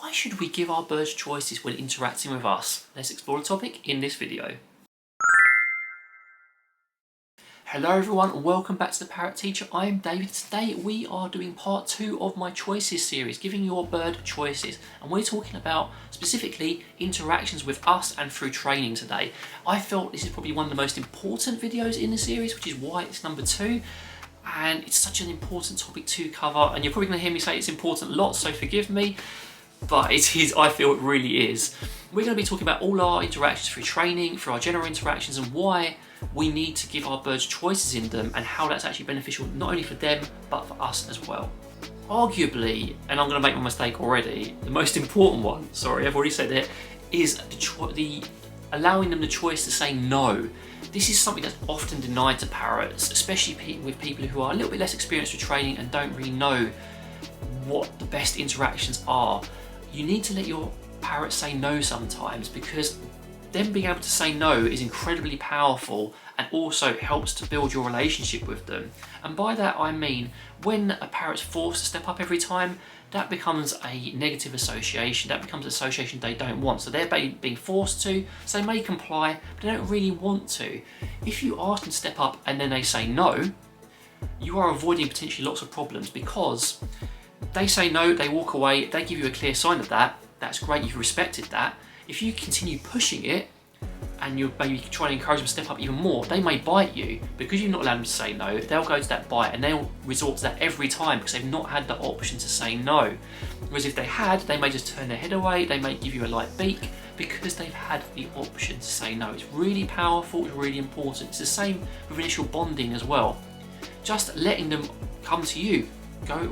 Why should we give our birds choices when interacting with us? Let's explore the topic in this video. Hello everyone and welcome back to the Parrot Teacher. I am David. Today we are doing part 2 of my choices series, giving your bird choices. And we're talking about specifically interactions with us and through training today. I felt this is probably one of the most important videos in the series, which is why it's number 2. And it's such an important topic to cover. And you're probably going to hear me say it's important a lot, so forgive me. But it is, I feel it really is. We're going to be talking about all our interactions through training, through our general interactions, and why we need to give our birds choices in them and how that's actually beneficial not only for them but for us as well. Arguably, and I'm going to make my mistake already, the most important one, sorry I've already said it, is the allowing them the choice to say no. This is something that's often denied to parrots, especially with people who are a little bit less experienced with training and don't really know what the best interactions are. You need to let your parrot say no sometimes, because them being able to say no is incredibly powerful and also helps to build your relationship with them. And by that I mean, when a parrot's forced to step up every time, that becomes a negative association, that becomes an association they don't want. So they're being forced to, so they may comply, but they don't really want to. If you ask them to step up and then they say no, you are avoiding potentially lots of problems, because they say no, they walk away, they give you a clear sign of that, that's great, you've respected that. If you continue pushing it and you're maybe trying to encourage them to step up even more, they may bite you. Because you've not allowed them to say no, they'll go to that bite and they'll resort to that every time because they've not had the option to say no. Whereas if they had, they may just turn their head away, they may give you a light beak because they've had the option to say no. It's really powerful, it's really important. It's the same with initial bonding as well. Just letting them come to you,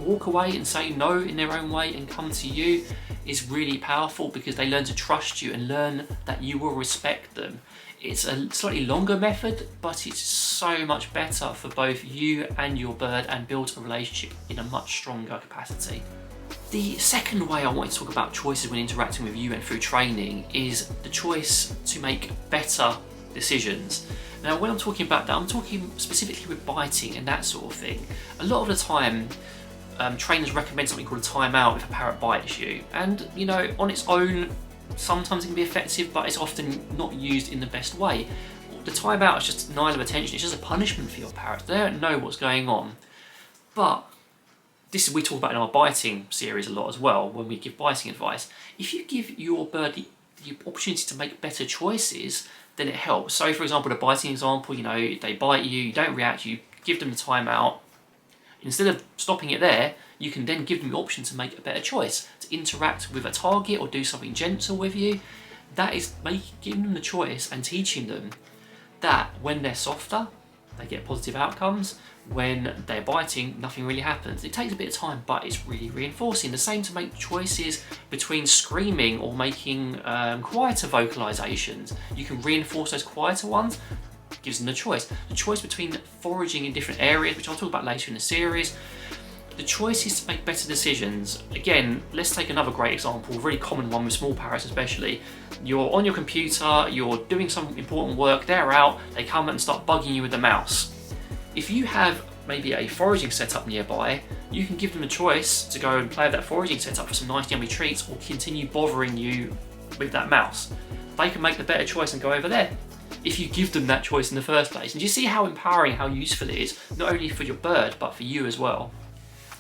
walk away and say no in their own way and come to you is really powerful, because they learn to trust you and learn that you will respect them. It's a slightly longer method, but it's so much better for both you and your bird and builds a relationship in a much stronger capacity. The second way I want to talk about choices when interacting with you and through training is the choice to make better decisions. Now when I'm talking about that, I'm talking specifically with biting and that sort of thing. A lot of the time trainers recommend something called a timeout if a parrot bites you, and you know, on its own sometimes it can be effective, but it's often not used in the best way. The timeout is just denial of attention, it's just a punishment for your parrot. They don't know what's going on. But this is, we talk about in our biting series a lot as well when we give biting advice. If you give your bird the opportunity to make better choices, then it helps. So for example, the biting example, you know, they bite you, you don't react, you give them the timeout. Instead of stopping it there, you can then give them the option to make a better choice, to interact with a target or do something gentle with you. That is giving them the choice and teaching them that when they're softer, they get positive outcomes. When they're biting, nothing really happens. It takes a bit of time, but it's really reinforcing. The same to make choices between screaming or making quieter vocalizations. You can reinforce those quieter ones. Gives them the choice. The choice between foraging in different areas, which I'll talk about later in the series. The choice is to make better decisions. Again, let's take another great example, a really common one with small parrots especially. You're on your computer, you're doing some important work, they're out, they come and start bugging you with the mouse. If you have maybe a foraging setup nearby, you can give them a choice to go and play with that foraging setup for some nice yummy treats, or continue bothering you with that mouse. They can make the better choice and go over there, if you give them that choice in the first place. And you see how empowering, how useful it is, not only for your bird, but for you as well.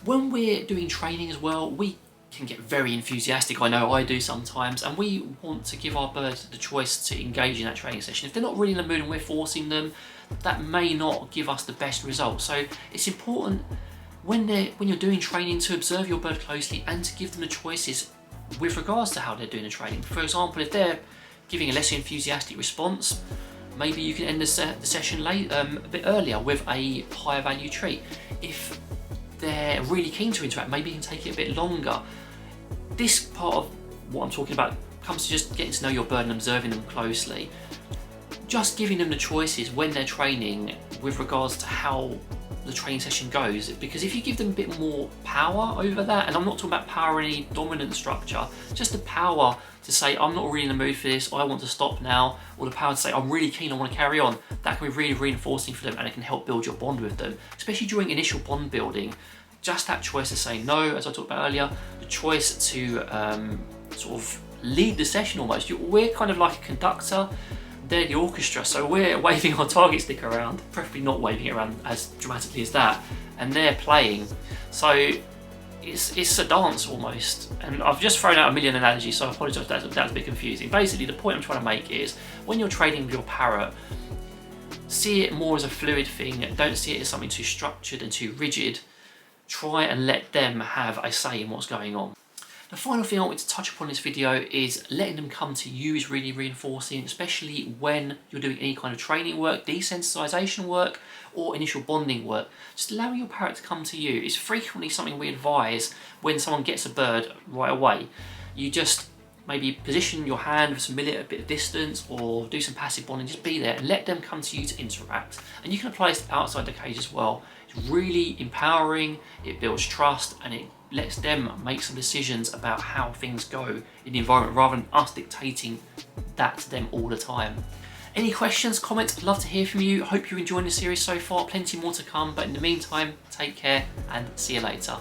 When we're doing training as well, we can get very enthusiastic, I know I do sometimes, and we want to give our birds the choice to engage in that training session. If they're not really in the mood and we're forcing them, that may not give us the best results. So it's important when you're doing training to observe your bird closely and to give them the choices with regards to how they're doing the training. For example, if they're giving a less enthusiastic response, maybe you can end the session a bit earlier with a higher value treat. If they're really keen to interact, maybe you can take it a bit longer. This part of what I'm talking about comes to just getting to know your bird and observing them closely. Just giving them the choices when they're training with regards to how the training session goes, because if you give them a bit more power over that, and I'm not talking about power in any dominant structure, just the power to say, I'm not really in the mood for this, I want to stop now, or the power to say, I'm really keen, I want to carry on, that can be really reinforcing for them, and it can help build your bond with them, especially during initial bond building. just that choice to say no, as I talked about earlier, the choice to sort of lead the session almost. We're kind of like a conductor, they're the orchestra, so we're waving our target stick around, preferably not waving it around as dramatically as that, and they're playing. So it's a dance almost. And I've just thrown out a million analogies, so I apologise if that's a bit confusing. Basically, the point I'm trying to make is, when you're training with your parrot, see it more as a fluid thing, don't see it as something too structured and too rigid. Try and let them have a say in what's going on. The final thing I want to touch upon in this video is letting them come to you is really reinforcing, especially when you're doing any kind of training work, desensitization work, or initial bonding work. Just allowing your parrot to come to you is frequently something we advise when someone gets a bird right away. You just maybe position your hand with a bit of distance, or do some passive bonding, just be there and let them come to you to interact. And you can apply this outside the cage as well. It's really empowering, it builds trust, and it lets them make some decisions about how things go in the environment rather than us dictating that to them all the time. Any questions, comments? I'd love to hear from you. Hope you're enjoying the series so far. Plenty more to come, but in the meantime, take care and see you later.